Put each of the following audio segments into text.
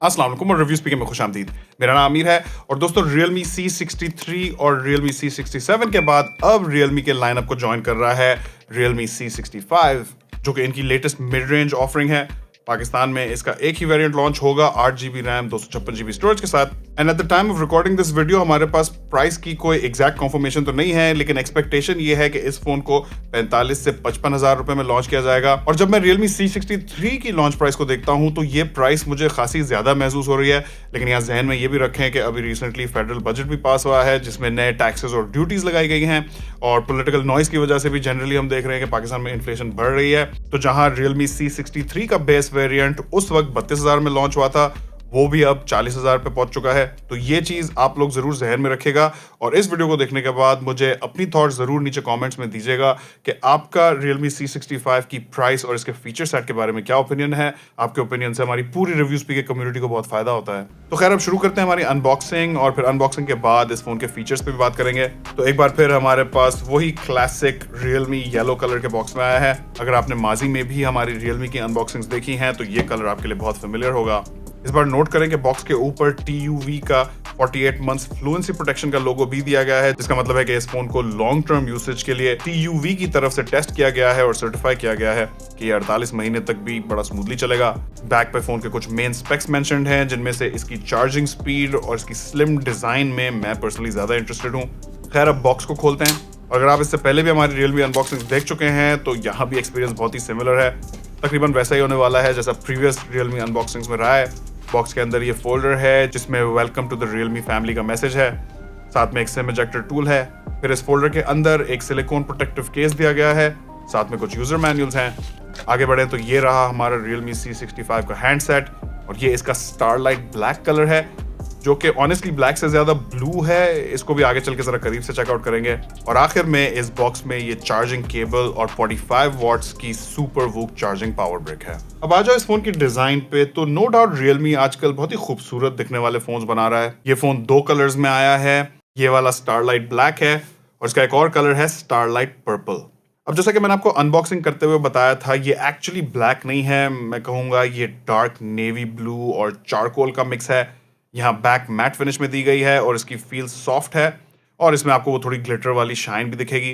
अस्सलाम वालेकुम और रिव्यू स्पीकर में खुशामदीद। मेरा नाम आमिर है और दोस्तों Realme C63 और Realme C67 के बाद अब Realme के लाइनअप को ज्वाइन कर रहा है Realme C65 जो कि इनकी लेटेस्ट मिड रेंज ऑफरिंग है। पाकिस्तान में इसका एक ही वेरिएंट लॉन्च होगा 8GB रैम 256GB स्टोरेज के साथ। And at the time of recording this video हमारे पास प्राइस की कोई एग्जैक्ट कंफर्मेशन तो नहीं है, लेकिन एक्सपेक्टेशन ये है कि इस फोन को 45 से 55 हजार रुपए में लॉन्च किया जाएगा। और जब मैं Realme C63 की लॉन्च प्राइस को देखता हूं तो ये प्राइस मुझे खासी ज्यादा महसूस हो रही है। लेकिन यहाँ जहन में ये भी रखें कि अभी रिसेंटली फेडरल बजट भी पास हुआ है जिसमें नए टैक्सेस और ड्यूटीज लगाई गई हैं और पॉलिटिकल नॉइस की वजह से भी जनरली हम देख रहे हैं कि पाकिस्तान में इन्फ्लेशन बढ़ रही है। तो जहां Realme C63 का बेस वेरिएंट उस वक्त 32,000 में लॉन्च हुआ था, वो भी अब 40,000 पे पहुंच चुका है। तो ये चीज आप लोग जरूर जहन में रखिएगा और इस वीडियो को देखने के बाद मुझे अपनी थॉट्स जरूर नीचे कमेंट्स में दीजिएगा कि आपका Realme C65 की प्राइस और इसके फीचर सेट के बारे में क्या ओपिनियन है। आपके ओपिनियन से हमारी पूरी रिव्यू स्पीकर कम्युनिटी को बहुत फायदा होता है। तो खैर अब शुरू करते हैं हमारी अनबॉक्सिंग और फिर अनबॉक्सिंग के बाद इस फोन के फीचर्स पे भी बात करेंगे। तो एक बार फिर हमारे पास वही क्लासिक Realme येलो कलर के बॉक्स में आया है। अगर आपने माजी में भी हमारी Realme की अनबॉक्सिंग्स देखी हैं तो ये कलर आपके लिए बहुत फेमिलियर होगा। इस बार नोट करें कि बॉक्स के ऊपर TUV का 48 मंथ्स फ्लुएंसी प्रोटेक्शन का लोगो भी दिया गया है, जिसका मतलब है कि इस फोन को लॉन्ग टर्म यूसेज के लिए TUV की तरफ से टेस्ट किया गया है और सर्टिफाई किया गया है कि ये 48 महीने तक भी बड़ा स्मूथली चलेगा। बैक पे फोन के कुछ मेन स्पेक्स मेंशन्ड हैं, जिनमें से इसकी चार्जिंग स्पीड और इसकी स्लिम डिजाइन में मैं पर्सनली ज्यादा इंटरेस्टेड हूँ। खैर अब बॉक्स को खोलते हैं। अगर आप इससे पहले भी हमारी Realme अनबॉक्सिंग देख चुके हैं तो यहाँ भी एक्सपीरियंस बहुत ही सिमिलर है, तकरीबन वैसा ही होने वाला है जैसा प्रीवियस Realme अनबॉक्सिंग्स में रहा है। बॉक्स के अंदर ये फोल्डर है जिसमें welcome to the Realme family का मैसेज है, साथ में एक सिम इजेक्टर टूल है। फिर इस फोल्डर के अंदर एक सिलिकॉन प्रोटेक्टिव केस दिया गया है, साथ में कुछ यूजर मैनुअल्स हैं। आगे बढ़े तो ये रहा हमारा Realme C65 का हैंडसेट और ये इसका स्टारलाइट ब्लैक कलर है जो कि ऑनेस्टली ब्लैक से ज्यादा ब्लू है। इसको भी आगे चल के जरा करीब से चेकआउट करेंगे। और आखिर में इस बॉक्स में ये चार्जिंग केबल और 45 वॉट्स की super VOOC charging power brick है। अब आ जाओ इस फोन की डिजाइन पे, तो नो डाउट Realme आजकल बहुत ही खूबसूरत दिखने वाले फोन्स बना रहा है। ये फोन दो कलर्स में आया है, ये वाला स्टारलाइट ब्लैक है और इसका एक और कलर है स्टारलाइट पर्पल। अब जैसा कि मैंने आपको अनबॉक्सिंग करते हुए बताया था, ये एक्चुअली ब्लैक नहीं है, मैं कहूंगा ये डार्क नेवी ब्लू और चारकोल का मिक्स है। यहाँ बैक मैट फिनिश में दी गई है और इसकी फील सॉफ्ट है और इसमें आपको वो थोड़ी ग्लिटर वाली शाइन भी दिखेगी,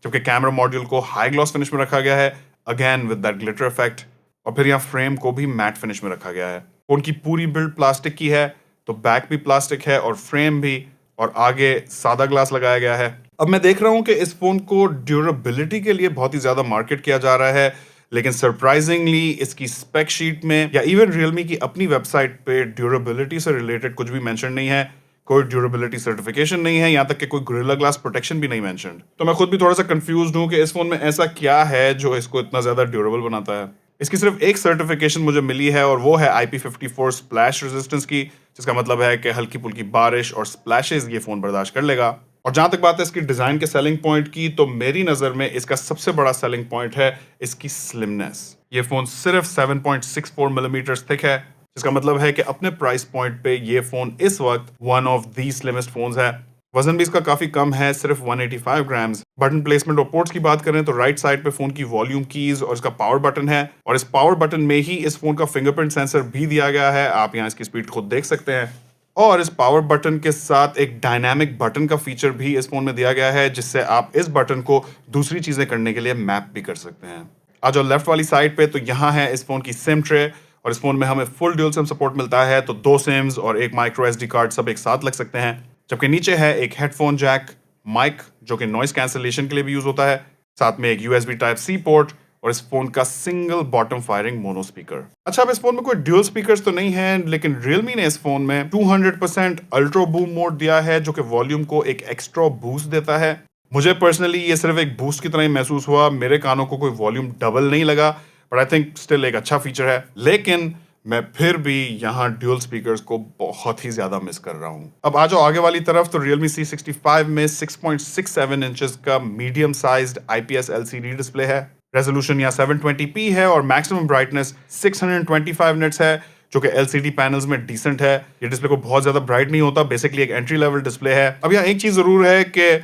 जबकि कैमरा मॉड्यूल को हाई ग्लॉस फिनिश में रखा गया है, again with that glitter effect. और फिर यहाँ फ्रेम को भी मैट फिनिश में रखा गया है। फोन की पूरी बिल्ड प्लास्टिक की है, तो बैक भी प्लास्टिक है और फ्रेम भी, और आगे सादा ग्लास लगाया गया है। अब मैं देख रहा हूँ कि इस फोन को ड्यूरेबिलिटी के लिए बहुत ही ज्यादा मार्केट किया जा रहा है, लेकिन सरप्राइजिंगली इसकी स्पेक शीट में या इवन Realme की अपनी वेबसाइट पे ड्यूरेबिलिटी से रिलेटेड कुछ भी मेंशन नहीं है। कोई ड्यूरेबिलिटी सर्टिफिकेशन नहीं है, यहाँ तक कि कोई गोरिल्ला ग्लास प्रोटेक्शन भी नहीं मेंशन्ड। तो मैं खुद भी थोड़ा सा कंफ्यूज्ड हूँ कि इस फोन में ऐसा क्या है जो इसको इतना ज्यादा ड्यूरेबल बनाता है। इसकी सिर्फ एक सर्टिफिकेशन मुझे मिली है और वो है IP54 स्प्लैश रेजिस्टेंस की, जिसका मतलब है कि हल्की फुल्की बारिश और स्प्लैशेस ये फोन बर्दाश्त कर लेगा। और जहां तक बात है इसकी डिजाइन के सेलिंग पॉइंट की, तो मेरी नजर में इसका सबसे बड़ा सेलिंग पॉइंट है इसकी स्लिमनेस। ये फोन सिर्फ 7.64 मिलीमीटर थिक है, जिसका मतलब है कि अपने प्राइस पॉइंट पे ये फोन इस वक्त one of the slimmest phones है। वजन भी इसका काफी कम है, सिर्फ 185 ग्राम्स। बटन प्लेसमेंट और पोर्ट्स की बात करें तो राइट साइड पे फोन की वॉल्यूम कीज और इसका पावर बटन है, और इस पावर बटन में ही इस फोन का फिंगरप्रिंट सेंसर भी दिया गया है। आप यहाँ इसकी स्पीड खुद देख सकते हैं। और इस पावर बटन के साथ एक डायनामिक बटन का फीचर भी इस फोन में दिया गया है, जिससे आप इस बटन को दूसरी चीजें करने के लिए मैप भी कर सकते हैं। आज और लेफ्ट वाली साइड पे तो यहाँ है इस फोन की सिम ट्रे, और इस फोन में हमें फुल ड्यूल सिम सपोर्ट मिलता है, तो 2 सिम्स और एक माइक्रो SD कार्ड सब एक साथ लग सकते हैं। जबकि नीचे है एक हेडफोन जैक, माइक जो कि नॉइस कैंसलेशन के लिए भी यूज होता है, साथ में एक USB Type-C पोर्ट और इस फोन का single bottom firing mono speaker. अच्छा, अब इस फोन में कोई ड्यूल स्पीकर्स तो नहीं है, लेकिन Realme ने इस फोन में 200% अल्ट्रा बूम मोड दिया है, जो कि वॉल्यूम को एक एक्स्ट्रा बूस्ट देता है। मुझे पर्सनली ये सिर्फ एक बूस्ट की तरह ही महसूस हुआ, मेरे कानों को कोई वॉल्यूम डबल नहीं लगा, बट आई थिंक स्टिल एक अच्छा फीचर है। लेकिन मैं फिर भी यहाँ ड्यूल स्पीकर्स को बहुत ही ज्यादा मिस कर रहा हूँ। अब आ जाओ आगे वाली तरफ, तो Realme C65 में 6.67 इंचेस का medium sized IPS LCD display है। रेजोल्यूशन यहाँ 720p है और मैक्सिमम ब्राइटनेस 625 निट्स है, जो कि LCD पैनल्स में डिसेंट है। ये डिस्प्ले को बहुत ज्यादा ब्राइट नहीं होता, बेसिकली एक एंट्री लेवल डिस्प्ले है। अब यहाँ एक चीज जरूर है कि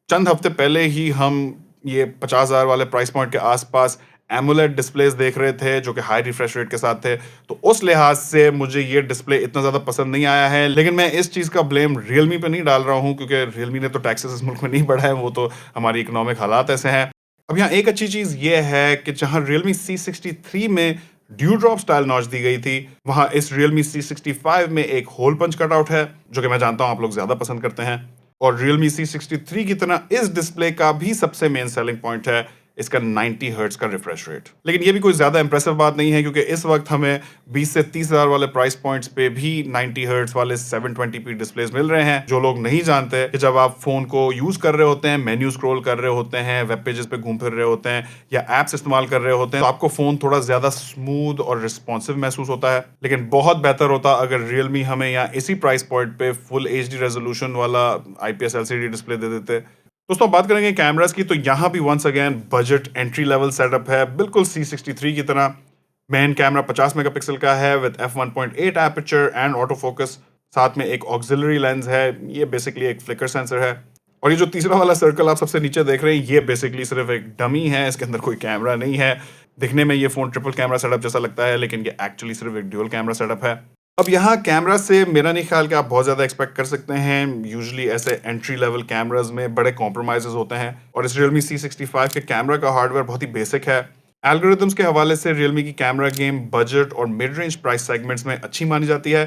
चंद हफ्ते पहले ही हम ये 50,000 वाले प्राइस पॉइंट के आसपास एमोलेड डिस्प्लेस देख रहे थे जो कि हाई रिफ्रेश रेट के साथ थे, तो उस लिहाज से मुझे ये डिस्प्ले इतना ज़्यादा पसंद नहीं आया है। लेकिन मैं इस चीज़ का ब्लेम रियलमी पे नहीं डाल रहा हूँ, क्योंकि रियलमी ने तो टैक्सेस इस मुल्क में नहीं बढ़ाए, वो तो हमारी इकोनॉमिक हालात ऐसे हैं। अब यहाँ एक अच्छी चीज़ ये है कि जहाँ Realme C63 में ड्यू ड्रॉप स्टाइल नॉच दी गई थी, वहाँ इस Realme C65 में एक होल पंच कटआउट है, जो कि मैं जानता हूँ आप लोग ज़्यादा पसंद करते हैं। और Realme C63 की तरह इस डिस्प्ले का भी सबसे मेन सेलिंग पॉइंट है इसका 90 हर्ट्ज का रिफ्रेश रेट। लेकिन ये भी कोई ज़्यादा इंप्रेसिव बात नहीं है, क्योंकि इस वक्त हमें 20 से 30 हज़ार वाले प्राइस पॉइंट्स पे भी 90 हर्ट्ज वाले 720p डिस्प्लेस मिल रहे हैं। जो लोग नहीं जानते कि जब आप फोन को यूज कर रहे होते हैं, मेन्यू स्क्रॉल कर रहे होते हैं, वेब पेजेस पे घूम फिर रहे होते हैं या एप्स इस्तेमाल कर रहे होते हैं, तो आपको फोन थोड़ा ज्यादा स्मूथ और रिस्पॉन्सिव महसूस होता है। लेकिन बहुत बेहतर होता अगर रियलमी हमें यहाँ इसी प्राइस पॉइंट पे फुल HD रेजोल्यूशन वाला IPS LCD डिस्प्ले दे देते। दोस्तों बात करेंगे कैमरास की, तो यहाँ भी once again budget entry level setup है, बिल्कुल C63 की तरह। मेन कैमरा 50 मेगापिक्सल का है with f1.8 aperture and auto focus, साथ में एक ऑक्सिलरी लेंस है, ये बेसिकली एक फ्लिकर सेंसर है। और ये जो तीसरा वाला सर्कल आप सबसे नीचे देख रहे हैं, ये बेसिकली सिर्फ एक डमी है, इसके अंदर कोई कैमरा नहीं है। दिखने में ये फोन ट्रिपल कैमरा सेटअप जैसा लगता है, लेकिन ये एक्चुअली सिर्फ एक ड्यूल कैमरा सेटअप है। अब यहाँ कैमरा से मेरा नहीं ख्याल कि आप बहुत ज़्यादा एक्सपेक्ट कर सकते हैं। यूजुअली ऐसे एंट्री लेवल कैमराज में बड़े कॉम्प्रोमाइज़ेस होते हैं, और इस Realme C65 के कैमरा का हार्डवेयर बहुत ही बेसिक है। एल्गोरिथम्स के हवाले से Realme की कैमरा गेम बजट और मिड रेंज प्राइस सेगमेंट्स में अच्छी मानी जाती है,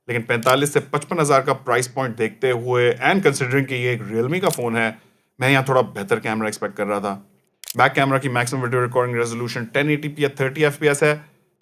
लेकिन 45 से 55 हज़ार का प्राइस पॉइंट देखते हुए एंड कंसिडरिंग कि ये एक Realme का फ़ोन है, मैं यहाँ थोड़ा बेहतर कैमरा एक्सपेक्ट कर रहा था। बैक कैमरा की maximum video recording resolution 1080p या 30 fps है,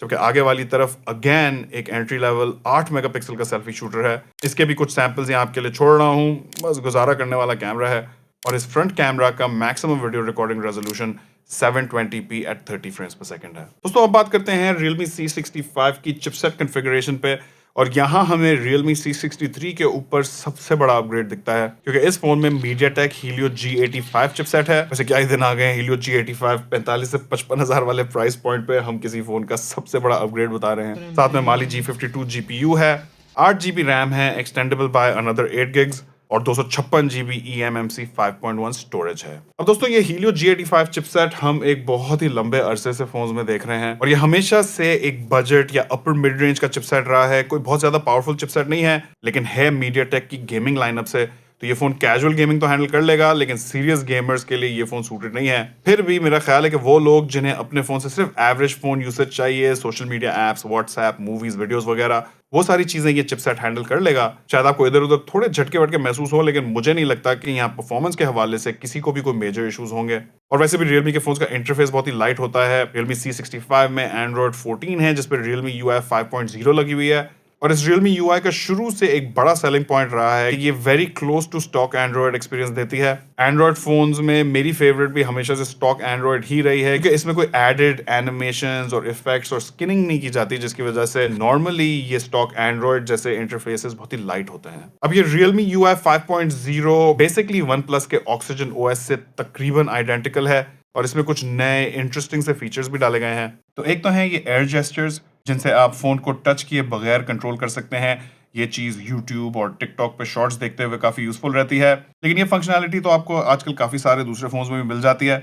जबकि आगे वाली तरफ अगेन एक एंट्री लेवल 8 मेगापिक्सल का सेल्फी शूटर है। इसके भी कुछ सैंपल्स यहाँ आपके लिए छोड़ रहा हूँ, बस गुजारा करने वाला कैमरा है। और इस फ्रंट कैमरा का maximum video recording resolution 720p at 30 frames per second है। दोस्तों अब बात करते हैं Realme C65 की चिपसेट कॉन्फ़िगरेशन पे, और यहाँ हमें Realme C63 के ऊपर सबसे बड़ा अपग्रेड दिखता है, क्योंकि इस फोन में MediaTek Helio G85 चिपसेट है। वैसे क्या ही दिन आ गए हैं, Helio G85 45 से 55 हज़ार वाले प्राइस पॉइंट पे हम किसी फोन का सबसे बड़ा अपग्रेड बता रहे हैं। साथ में Mali G52 GPU है, 8GB रैम है, एक्सटेंडेबल बाय अनदर 8 gigs, और 256GB eMMC 5.1 स्टोरेज है। अब दोस्तों ये Helio G85 चिपसेट हम एक बहुत ही लंबे अरसे से फोन्स में देख रहे हैं, और ये हमेशा से एक बजट या अपर मिड रेंज का चिपसेट रहा है। कोई बहुत ज्यादा पावरफुल चिपसेट नहीं है, लेकिन है MediaTek की गेमिंग लाइनअप से, तो ये फोन कैजुअल गेमिंग तो हैंडल कर लेगा, लेकिन सीरियस गेमर्स के लिए ये फोन सूटेड नहीं है। फिर भी मेरा ख्याल है कि वो लोग जिन्हें अपने फोन से सिर्फ एवरेज फोन यूसेज चाहिए, social media apps, WhatsApp, movies, videos वगैरह, वो सारी चीजें ये चिपसेट हैंडल कर लेगा। शायद आपको इधर उधर थोड़े झटके वटके महसूस हो, लेकिन मुझे नहीं लगता कि यहाँ परफॉर्मेंस के हवाले से किसी को भी कोई मेजर इश्यूज होंगे। और वैसे भी Realme के फोन्स का इंटरफेस बहुत ही लाइट होता है। Realme C65 में Android 14 है, जिसपे Realme UI 5.0 लगी हुई है, और इस Realme UI का शुरू से एक बड़ा सेलिंग पॉइंट रहा है कि ये very close to stock Android experience देती है। एंड्रॉयड फोन्स में मेरी फेवरेट भी हमेशा से स्टॉक एंड्रॉयड ही रही है, क्योंकि इसमें कोई एडेड एनिमेशंस और इफेक्ट्स और स्किनिंग नहीं की जाती, जिसकी वजह से नॉर्मली ये स्टॉक एंड्रॉयड जैसे इंटरफेसेस बहुत ही लाइट होते हैं। अब ये Realme UI 5.0 बेसिकली OnePlus के Oxygen OS से तकरीबन आइडेंटिकल है, और इसमें कुछ नए इंटरेस्टिंग से फीचर्स भी डाले गए हैं। तो एक तो है ये एयर जेस्चर्स, जिनसे आप फोन को टच किए बगैर कंट्रोल कर सकते हैं। ये चीज YouTube और TikTok पे शॉर्ट्स देखते हुए काफी यूजफुल रहती है, लेकिन ये फंक्शनैलिटी तो आपको आजकल काफी सारे दूसरे फोन्स में भी मिल जाती है।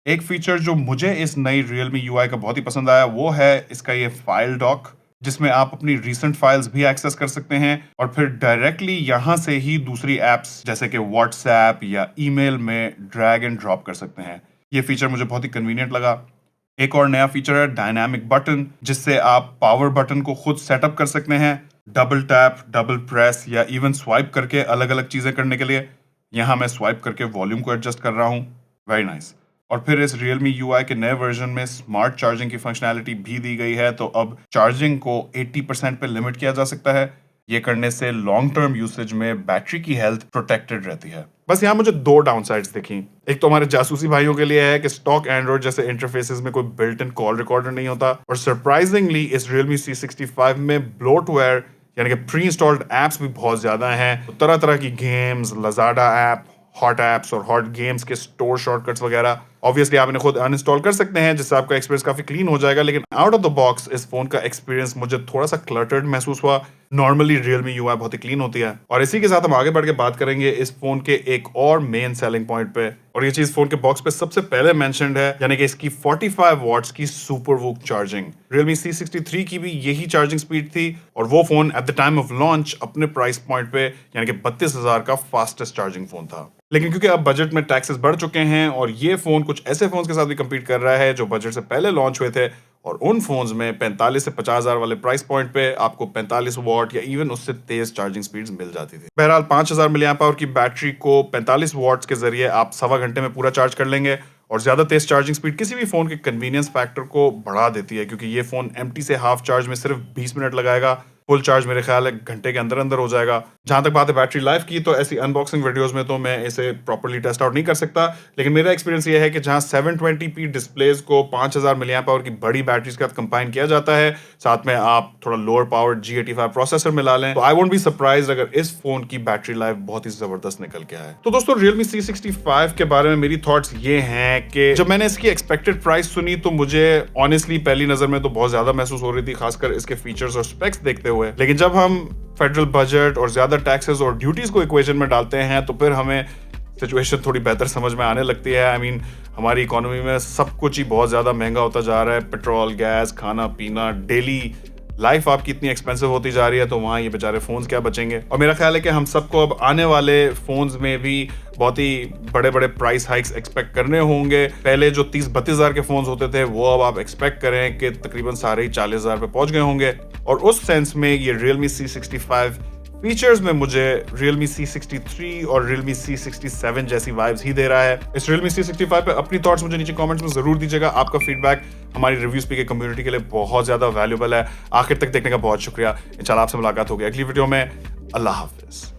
एक फीचर जो मुझे इस नई Realme UI का बहुत ही पसंद आया, वो है इसका ये फाइल डॉक, जिसमें आप अपनी रीसेंट फाइल्स भी एक्सेस कर सकते हैं, और फिर डायरेक्टली यहाँ से ही दूसरी एप्स जैसे कि व्हाट्सएप या ईमेल में ड्रैग एंड ड्रॉप कर सकते हैं। ये फीचर मुझे बहुत ही कन्वीनियंट लगा। एक और नया फीचर है डायनामिक बटन, जिससे आप पावर बटन को खुद सेटअप कर सकते हैं, डबल टैप, डबल प्रेस या इवन स्वाइप करके अलग अलग चीजें करने के लिए। यहाँ मैं स्वाइप करके वॉल्यूम को एडजस्ट कर रहा हूँ, वेरी नाइस। और फिर इस Realme UI के नए वर्जन में स्मार्ट चार्जिंग की फंक्शनैलिटी भी दी गई है, तो अब चार्जिंग को 80% पे लिमिट किया जा सकता है। ये करने से लॉन्ग टर्म यूसेज में बैटरी की हेल्थ प्रोटेक्टेड रहती है। बस यहाँ मुझे दो डाउनसाइड्स दिखी। एक तो हमारे जासूसी भाइयों के लिए है कि स्टॉक एंड्रॉइड जैसे इंटरफेसेस में कोई बिल्ट इन कॉल रिकॉर्डर नहीं होता, और सरप्राइजिंगली इस Realme C65 में ब्लोटवेयर यानी कि प्री इंस्टॉल्ड एप्स भी बहुत ज्यादा हैं। तो तरह तरह की games, Lazada app, hot apps और हॉट गेम्स के स्टोर शॉर्टकट्स वगैरह, ऑब्वियसली आप इन्हें खुद अनइंस्टॉल कर सकते हैं, जिससे आपका एक्सपीरियंस काफी क्लीन हो जाएगा, लेकिन आउट ऑफ द बॉक्स इस फोन का एक्सपीरियंस मुझे थोड़ा सा क्लटर्ड महसूस हुआ। नॉर्मली Realme UI बहुत ही क्लीन होती है। और इसी के साथ हम आगे बढ़ के बात करेंगे इस फोन के एक और मेन सेलिंग पॉइंट पे, और ये चीज फोन के बॉक्स पे सबसे पहले मेंशन्ड है, यानी कि इसकी 45 वॉट्स की super VOOC charging. Realme C63 की भी यही चार्जिंग स्पीड थी, और वो phone at the time of launch अपने प्राइस पॉइंट पे यानी कि 32,000 का फास्टेस्ट चार्जिंग फोन था। लेकिन क्योंकि अब बजट में टैक्सेस बढ़ चुके हैं और ये फोन कुछ ऐसे फोन्स के साथ भी कम्पीट कर रहा है जो बजट से पहले लॉन्च हुए थे, और उन फोन्स में 45 से 50,000 वाले प्राइस पॉइंट पे आपको 45 वॉट या इवन उससे तेज चार्जिंग स्पीड्स मिल जाती थी। बहरहाल 5000 मिली एम्प आवर की बैटरी को 45 वॉट्स के जरिए आप सवा घंटे में पूरा चार्ज कर लेंगे, और ज्यादा तेज चार्जिंग स्पीड किसी भी फोन के कन्वीनियंस फैक्टर को बढ़ा देती है, क्योंकि ये फोन एम्प्टी से हाफ चार्ज में सिर्फ 20 मिनट लगाएगा, फुल चार्ज मेरे ख्याल है घंटे के अंदर अंदर हो जाएगा। जहां तक बात है बैटरी लाइफ की, तो ऐसी अनबॉक्सिंग वीडियोस में तो मैं इसे प्रॉपर्ली टेस्ट आउट नहीं कर सकता, लेकिन मेरा एक्सपीरियंस ये है कि जहां 720p डिस्प्लेस को 5000 मिली एम्प आवर की बड़ी बैटरीज के साथ कंबाइन किया जाता है, साथ में आप थोड़ा लोअर पावर G85 प्रोसेसर मिला लें, तो आई वोंट बी सरप्राइज्ड अगर इस फोन की बैटरी लाइफ बहुत ही जबरदस्त निकल के आए। तो दोस्तों Realme C65 के बारे में मेरी थॉट्स ये हैं कि जब मैंने इसकी एक्सपेक्टेड प्राइस सुनी तो मुझे ऑनेस्टली पहली नजर में तो बहुत ज्यादा महसूस हो रही थी, खासकर इसके फीचर्स और स्पेक्स देखते हुए। लेकिन जब हम फेडरल बजट और ज्यादा टैक्सेस और ड्यूटीज को इक्वेशन में डालते हैं तो फिर हमें सिचुएशन थोड़ी बेहतर समझ में आने लगती है। आई मीन हमारी इकोनॉमी में सब कुछ ही बहुत ज्यादा महंगा होता जा रहा है, पेट्रोल, गैस, खाना पीना, डेली लाइफ आपकी इतनी एक्सपेंसिव होती जा रही है, तो वहाँ ये बेचारे फोन्स क्या बचेंगे। और मेरा ख्याल है कि हम सबको अब आने वाले फोन्स में भी बहुत ही बड़े बड़े प्राइस हाइक्स एक्सपेक्ट करने होंगे। पहले जो 30-32 हज़ार के फोन्स होते थे वो अब आप एक्सपेक्ट करें कि तकरीबन सारे ही 40,000 पे पहुंच गए होंगे। और उस सेंस में ये Realme C65 फीचर्स में मुझे Realme C63 और Realme C67 जैसी वाइब्स ही दे रहा है। इस Realme C65 पे अपनी थॉट्स मुझे नीचे कमेंट्स में जरूर दीजिएगा। आपका फीडबैक हमारी रिव्यू स्पीकर कम्युनिटी के लिए बहुत ज्यादा वैल्यूबल है। आखिर तक देखने का बहुत शुक्रिया। इंशाल्लाह आपसे मुलाकात होगी अगली वीडियो में। अल्लाह हाफिज।